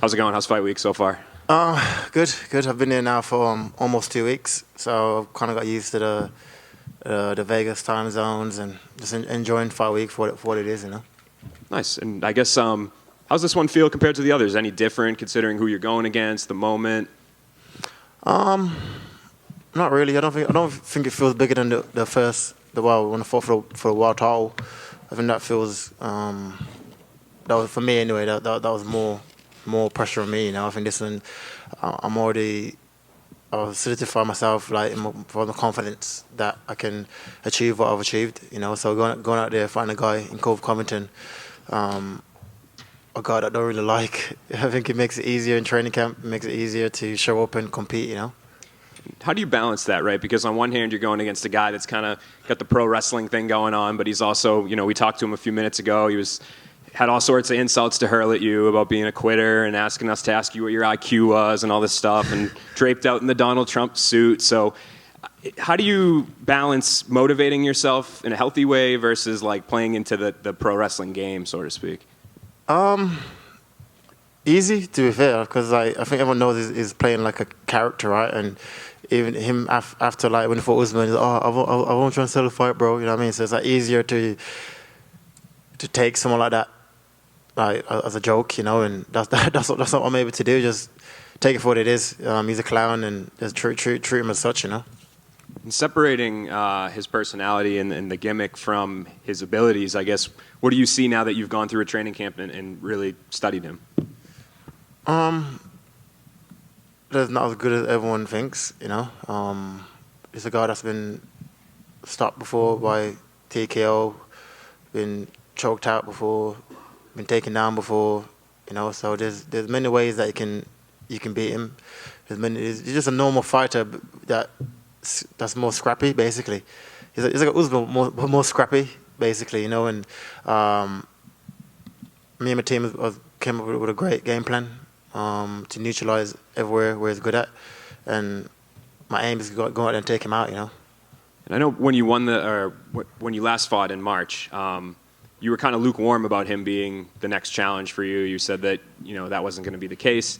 How's it going? How's fight week so far? Good. I've been here now for almost 2 weeks, so I've kind of got used to the Vegas time zones and just enjoying fight week for what it is, you know. Nice. And I guess how's this one feel compared to the others? Any different considering who you're going against, the moment? Not really. I don't think it feels bigger than when I fought for the world title. I think that feels that was for me anyway. That was more pressure on me. You know, I think this one I've solidified myself like for the confidence that I can achieve what I've achieved. You know, so going out there fighting a guy in Colby Covington, a guy that I don't really like. I think it makes it easier in training camp. It makes it easier to show up and compete. You know. How do you balance that, right? Because on one hand, you're going against a guy that's kind of got the pro wrestling thing going on, but he's also, you know, we talked to him a few minutes ago. He had all sorts of insults to hurl at you about being a quitter and asking us to ask you what your IQ was and all this stuff, and draped out in the Donald Trump suit. So how do you balance motivating yourself in a healthy way versus like playing into the pro wrestling game, so to speak? Easy, to be fair, because I think everyone knows he's playing like a character, right? And even him after like when he fought Usman, he's like, I won't try and sell a fight, bro. You know what I mean? So it's like easier to take someone like that like as a joke, you know. And that's what I'm able to do. Just take it for what it is. He's a clown, and just treat him as such, you know. And separating his personality and the gimmick from his abilities, I guess, what do you see now that you've gone through a training camp and really studied him? That's not as good as everyone thinks, you know. He's a guy that's been stopped before by TKO, been choked out before, been taken down before, you know. So there's many ways that you can beat him. He's just a normal fighter that's more scrappy, basically. He's like Usman, more scrappy, basically, you know. And me and my team came up with a great game plan to neutralize everywhere where he's good at, and my aim is to go out there and take him out, you know. And I know when you when you last fought in March, you were kind of lukewarm about him being the next challenge for you. You said that, you know, that wasn't going to be the case.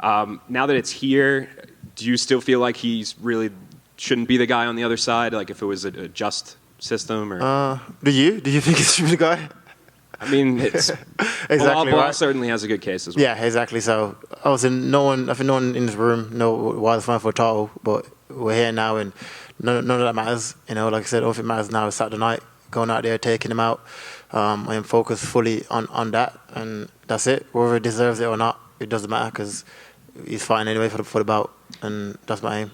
Now that it's here, do you still feel like he's really shouldn't be the guy on the other side? Like if it was a just system, or do you think he should be the guy? I mean, it's exactly Ball right. certainly has a good case as well. Yeah, exactly. So I think no one in this room know why they're fighting for a title, but we're here now, and none of that matters. You know, like I said, all that matters now is Saturday night, going out there, taking him out. I am focused fully on that, and that's it. Whether he deserves it or not, it doesn't matter, because he's fighting anyway for the bout, and that's my aim.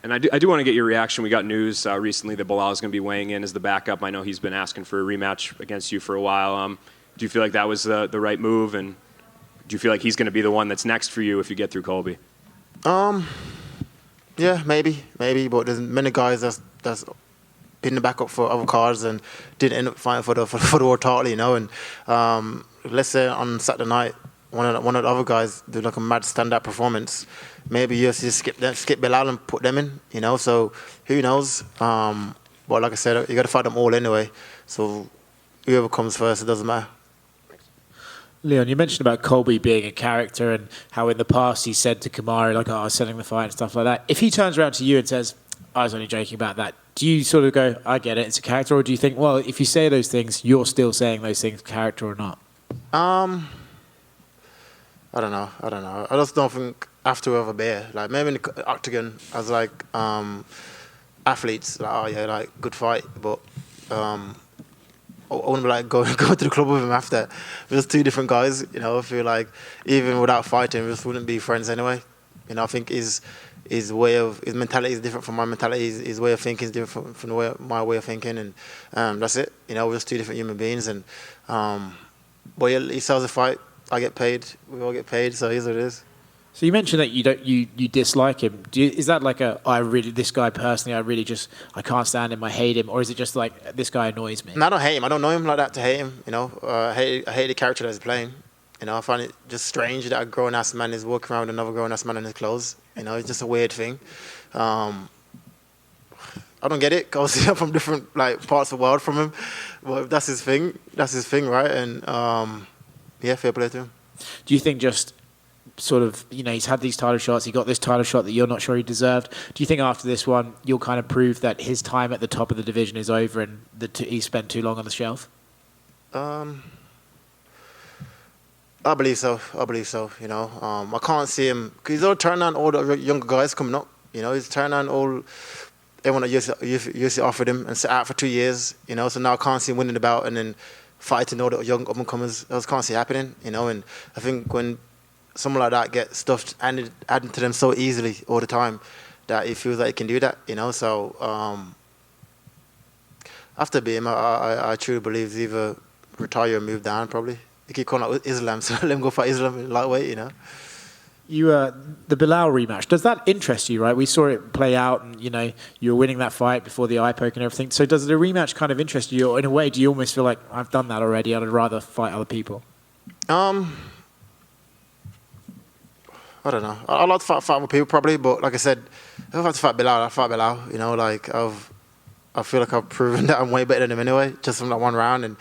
And I do want to get your reaction. We got news recently that Bilal is going to be weighing in as the backup. I know he's been asking for a rematch against you for a while. Do you feel like that was the right move? And do you feel like he's going to be the one that's next for you if you get through Colby? Yeah, maybe. But there's many guys that's been the backup for other cards and didn't end up fighting for the world title, you know. And let's say on Saturday night, one of the other guys do like a mad stand-up performance. Maybe UFC just skip Bilal and put them in, you know. So who knows? But like I said, you got to fight them all anyway. So whoever comes first, it doesn't matter. Leon, you mentioned about Colby being a character and how in the past he said to Kamaru, like, oh, I was selling the fight and stuff like that. If he turns around to you and says, I was only joking about that, do you sort of go, I get it, it's a character? Or do you think, well, if you say those things, you're still saying those things, character or not? I don't know. I just don't think after we have a beer. Like, maybe in the octagon, as like athletes, like, oh yeah, like, good fight. But I wouldn't be like, go to the club with him after. We're just two different guys, you know. I feel like even without fighting, we just wouldn't be friends anyway. You know, I think his mentality is different from my mentality. His way of thinking is different from my way of thinking, and that's it. You know, we're just two different human beings. And but he sells a fight. I get paid. We all get paid. So here's what it is. So you mentioned that you dislike him. Is that like this guy personally, I can't stand him, I hate him, or is it just like this guy annoys me? No, I don't hate him. I don't know him like that to hate him. You know, I hate the character that he's playing. You know, I find it just strange that a grown ass man is walking around with another grown ass man in his clothes. You know, it's just a weird thing. I don't get it. Obviously, I'm from different like parts of the world from him, but if that's his thing, right? And yeah, fair play to him. Do you think just sort of, he's had these title shots, he got this title shot that you're not sure he deserved. Do you think after this one, you'll kind of prove that his time at the top of the division is over and that he spent too long on the shelf? I believe so. I can't see him, because he's all turning on all the younger guys coming up. He's turning on all everyone that UFC offered him and sat out for 2 years. So now I can't see him winning the bout and then fighting all the young up-and-comers. I just can't see it happening. And I think when someone like that gets stuff added to them so easily all the time, that he feels like he can do that. So after being him, I truly believe he's either retire or move down. Probably. They keep calling out Islam, so let him go fight Islam in lightweight. You the Bilal rematch, does that interest you? Right, we saw it play out, and you were winning that fight before the eye poke and everything. So does the rematch kind of interest you? Or in a way, do you almost feel like I've done that already? I'd rather fight other people. I don't know. I'd like to fight other people probably, but like I said, if I have to fight Bilal, I'll fight Bilal. I feel like I've proven that I'm way better than him anyway, just from that one round. And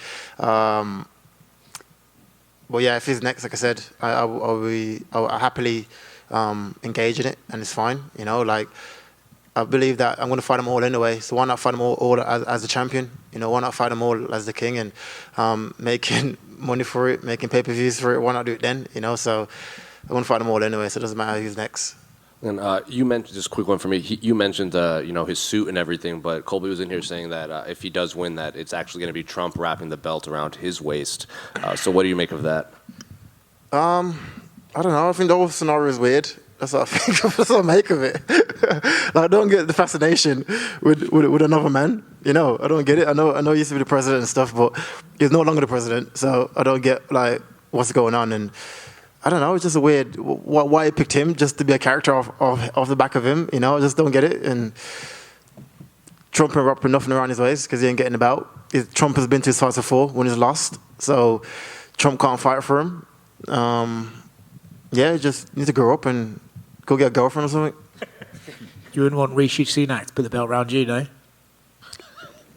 but yeah, if he's next, like I said, I'll happily engage in it, and it's fine. I believe that I'm going to fight them all anyway. So why not fight them all as the champion? Why not fight them all as the king and making money for it, making pay-per-views for it? Why not do it then? So I want to fight them all anyway. So it doesn't matter who's next. And you mentioned, just a quick one for me, you mentioned his suit and everything, but Colby was in here saying that if he does win that, it's actually going to be Trump wrapping the belt around his waist. So what do you make of that? I don't know. I think the whole scenario is weird. That's what I think. That's what I make of it. I don't get the fascination with another man. I don't get it. I know he used to be the president and stuff, but he's no longer the president, so I don't get what's going on. And I don't know, it's just a weird, why he picked him just to be a character off the back of him, I just don't get it. And Trump ain't wrapping nothing around his waist because he ain't getting about. Trump has been to his fights before when he's lost, so Trump can't fight for him. Yeah, just need to grow up and go get a girlfriend or something. You wouldn't want Rishi Sunak to put the belt around you, no?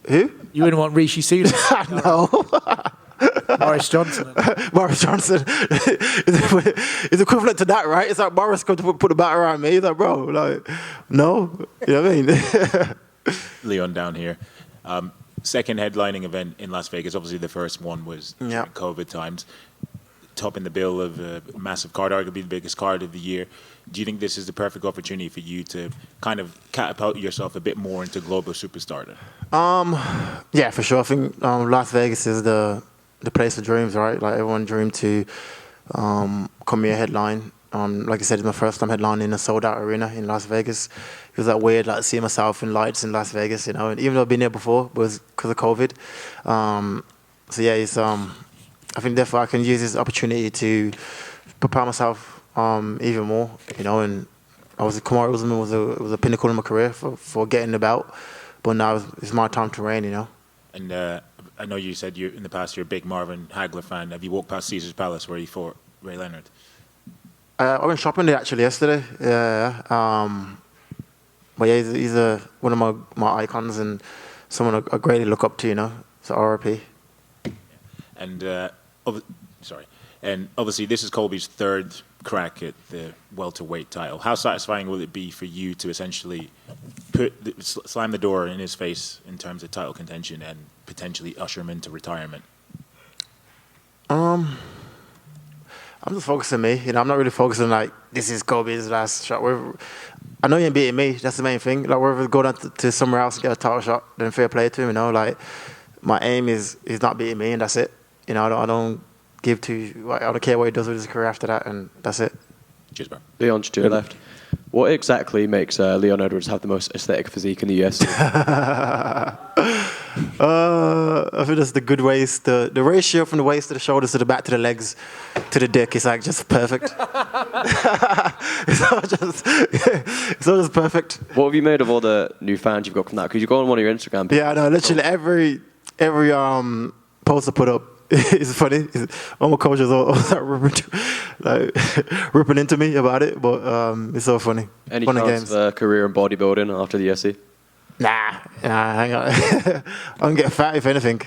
Who? You wouldn't want Rishi Sunak? No. Boris Johnson. Boris Johnson is equivalent to that, right? It's like Boris going to put the bat around me. He's like, bro, no. You know what I mean? Leon down here. Second headlining event in Las Vegas. Obviously, the first one was during COVID times. Topping the bill of a massive card, arguably the biggest card of the year. Do you think this is the perfect opportunity for you to kind of catapult yourself a bit more into global superstardom? Yeah, for sure. I think Las Vegas is the place of dreams, right? Everyone dreamed to come here headline. Like I said, it's my first time headlining in a sold-out arena in Las Vegas. It was weird, seeing myself in lights in Las Vegas, And even though I've been there before, it was because of COVID. So yeah, it's I think therefore I can use this opportunity to prepare myself even more, And Kamaru Usman was a pinnacle in my career for getting the belt, but now it's my time to reign, And I know you said in the past you're a big Marvin Hagler fan. Have you walked past Caesar's Palace where he fought Ray Leonard? I went shopping there actually yesterday. Yeah. But yeah, he's one of my icons and someone I greatly look up to, So RIP. And And obviously this is Colby's third crack at the welterweight title. How satisfying will it be for you to essentially slam the door in his face in terms of title contention and potentially usher him into retirement? I'm just focusing on me. I'm not really focusing on this is Colby's last shot. I know he ain't beating me. That's the main thing. Whether go down to somewhere else and get a title shot, then fair play to him. My aim is he's not beating me, and that's it. I don't give to. I don't care what he does with his career after that, and that's it. Cheers, bro. Leon, to your left. What exactly makes Leon Edwards have the most aesthetic physique in the UFC? I think that's the good waist. The ratio from the waist to the shoulders to the back to the legs to the dick is just perfect. It's all just perfect. What have you made of all the new fans you've got from that? Because you go on one of your Instagram pages. Yeah, I know. Literally every post I put up is funny. All my coaches all start ripping into me about it, but it's so funny. Any chance of a career in bodybuilding after the UFC? Nah, hang on. I'm going to get fat, if anything.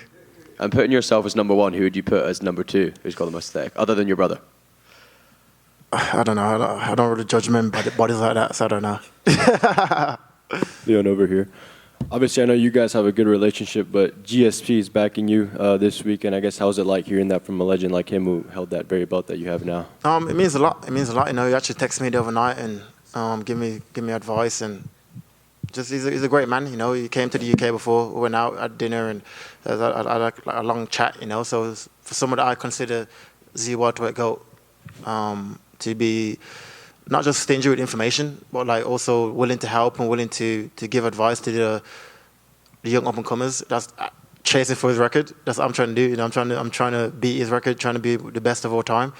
And putting yourself as number one, who would you put as number two? Who's got the most aesthetic, other than your brother? I don't know. I don't really judge men by bodies like that, so I don't know. Leon over here. Obviously, I know you guys have a good relationship, but GSP is backing you this week, and I guess how's it like hearing that from a legend like him who held that very belt that you have now? It means a lot. It means a lot. You know, he actually texted me the other night and give me advice, and just he's a great man. You know, he came to the UK before, we went out at dinner, and had a long chat. You know, so for someone that I consider the welterweight GOAT, to be not just stingy with information, but like also willing to help and willing to give advice to the young up and comers. That's chasing for his record. That's what I'm trying to do. You know, I'm trying to beat his record, trying to be the best of all time,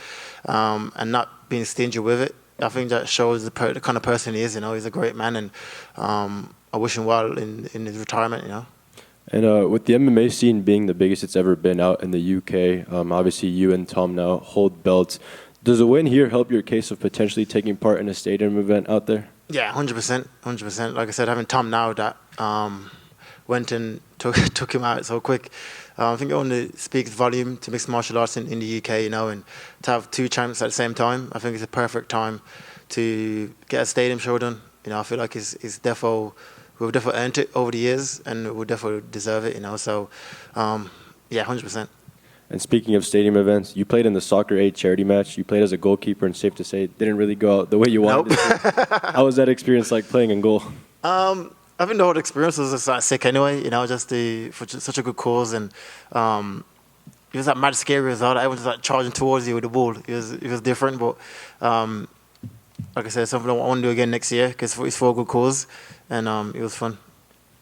and not being stingy with it. I think that shows the kind of person he is. You know, he's a great man, and I wish him well in his retirement. You know. And with the MMA scene being the biggest it's ever been out in the UK, obviously you and Tom now hold belts. Does a win here help your case of potentially taking part in a stadium event out there? Yeah, 100%. 100%. Like I said, having Tom now that went and took him out so quick, I think it only speaks volume to mixed martial arts in the UK, you know, and to have two champs at the same time, I think it's a perfect time to get a stadium show done. You know, I feel like we've definitely earned it over the years, and we definitely deserve it, you know. So, yeah, 100%. And speaking of stadium events, you played in the Soccer Aid charity match. You played as a goalkeeper, and safe to say, it didn't really go out the way you wanted it to. How was that experience like playing in goal? I think the whole experience was just like sick anyway, you know, just for such a good cause, and it was like mad scary as well. Everyone was like charging towards you with the ball. It was different, but like I said, something I want to do again next year because it's for a good cause, and it was fun.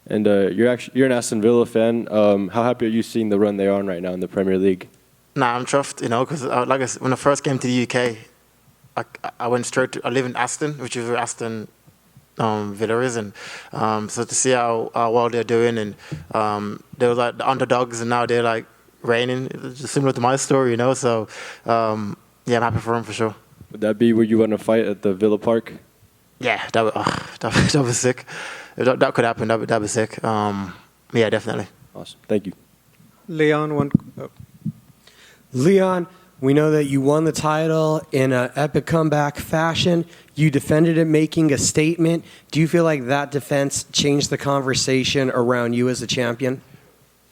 And you're an Aston Villa fan. How happy are you seeing the run they're on right now in the Premier League? Nah, I'm chuffed, you know, because like I said, when I first came to the UK, I went straight to, I live in Aston, which is where Aston Villa is, and so to see how well they're doing, and they were like the underdogs, and now they're like reigning, it's just similar to my story, you know, so yeah, I'm happy for them for sure. Would that be where you want to fight at the Villa Park? Yeah, that was sick. If that could happen, that'd be sick. Yeah, definitely. Awesome. Thank you. Leon, we know that you won the title in an epic comeback fashion. You defended it, making a statement. Do you feel like that defense changed the conversation around you as a champion?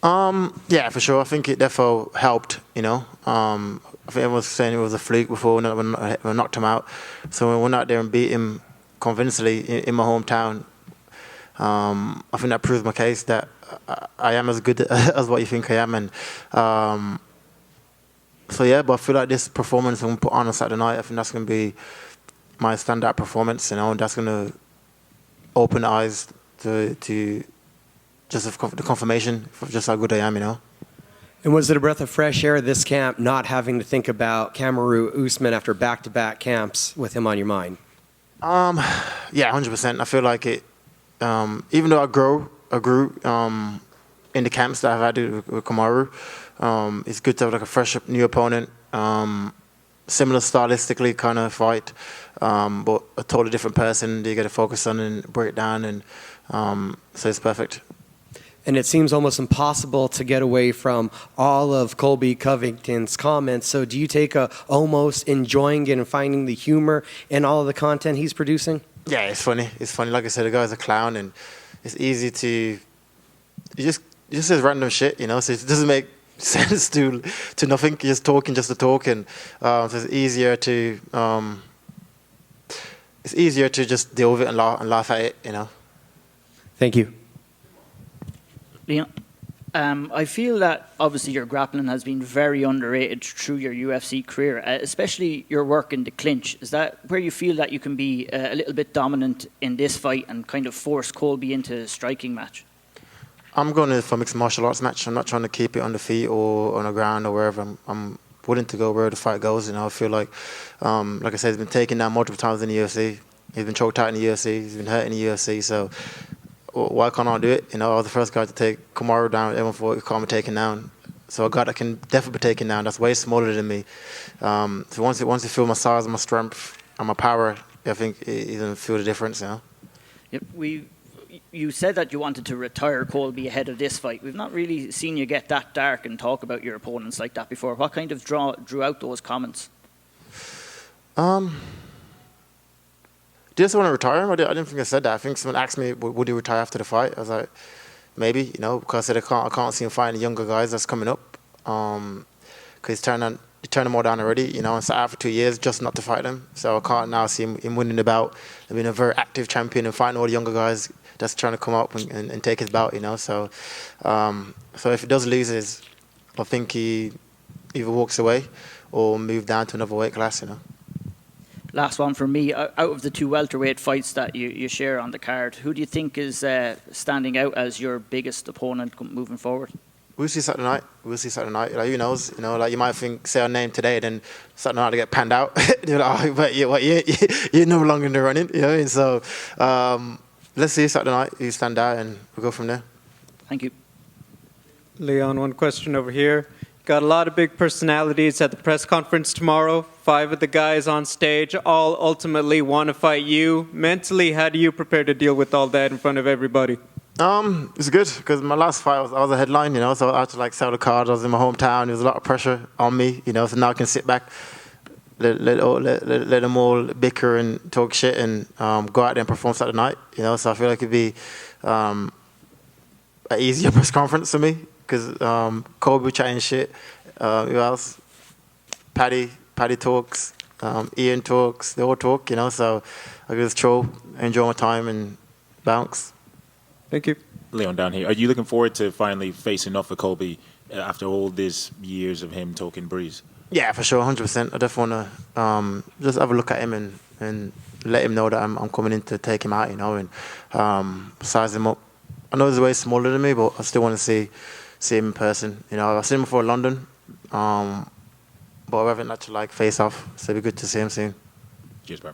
Yeah, for sure. I think it definitely helped, you know. I think everyone was saying it was a fluke before we knocked him out. So when we went out there and beat him convincingly in my hometown, I think that proves my case that I am as good as what you think I am. And so, yeah, but I feel like this performance I'm going to put on Saturday night, I think that's going to be my standout performance, you know, and that's going to open the eyes to just the confirmation of just how good I am, you know. And was it a breath of fresh air this camp, not having to think about Kamaru Usman after back-to-back camps with him on your mind? Yeah, 100%. I feel like it. Even though I grew in the camps that I've had with Kamaru, it's good to have like a fresh new opponent, similar stylistically kind of fight, but a totally different person that you got to focus on and break down, and so it's perfect. And it seems almost impossible to get away from all of Colby Covington's comments. So do you take almost enjoying it and finding the humor in all of the content he's producing? Yeah, it's funny. It's funny. Like I said, the guy's a clown, and it's easy to he just says random shit, you know. So it doesn't make sense to nothing. You're just talking just to talk, and so it's easier to just deal with it and laugh at it, you know. Thank you. Leon, I feel that obviously your grappling has been very underrated through your UFC career, especially your work in the clinch. Is that where you feel that you can be a little bit dominant in this fight and kind of force Colby into a striking match? I'm going for a mixed martial arts match. I'm not trying to keep it on the feet or on the ground or wherever. I'm willing to go where the fight goes. You know, I feel like I said, he's been taken down multiple times in the UFC. He's been choked out in the UFC. He's been hurt in the UFC. So why can't I do it? You know, I was the first guy to take Kamaru down. Everyone thought he can't be taken down. So a guy that can definitely be taken down, that's way smaller than me. So once you feel my size and my strength and my power, I think he's going to feel the difference, you know. Yep. You said that you wanted to retire Colby ahead of this fight. We've not really seen you get that dark and talk about your opponents like that before. What kind of drew out those comments? Do you just want to retire? I didn't think I said that. I think someone asked me, would he retire after the fight? I was like, maybe, because I said I can't see him fighting the younger guys that's coming up. Because he's turned them all down already, and sat out for 2 years just not to fight them. So I can't now see him winning the bout and being a very active champion and fighting all the younger guys that's trying to come up and take his bout, So if he does lose, I think he either walks away or move down to another weight class, Last one from me. Out of the 2 welterweight fights that you share on the card, who do you think is standing out as your biggest opponent moving forward? We'll see Saturday night. Like, who knows? You might say a name today, then Saturday night to get panned out. You're like, but you're no longer in the running. And so let's see Saturday night. You stand out, and we'll go from there. Thank you. Leon, one question over here. Got a lot of big personalities at the press conference tomorrow. 5 of the guys on stage all ultimately want to fight you. Mentally, how do you prepare to deal with all that in front of everybody? It's good because my last fight I was a headline, so I had to sell the card. I was in my hometown. There was a lot of pressure on me, so now I can sit back, let them all bicker and talk shit and go out there and perform Saturday night, So I feel like it'd be an easier press conference for me because Colby chatting shit. Who else? Paddy talks. Ian talks. They all talk, So I just chill, enjoy my time and bounce. Thank you. Leon down here. Are you looking forward to finally facing off with Colby after all these years of him talking breeze? Yeah, for sure, 100%. I definitely want to just have a look at him and let him know that I'm coming in to take him out, and size him up. I know he's way smaller than me, but I still want to see him in person. I've seen him before in London, but I haven't actually face off, so it'd be good to see him soon. Cheers, bro.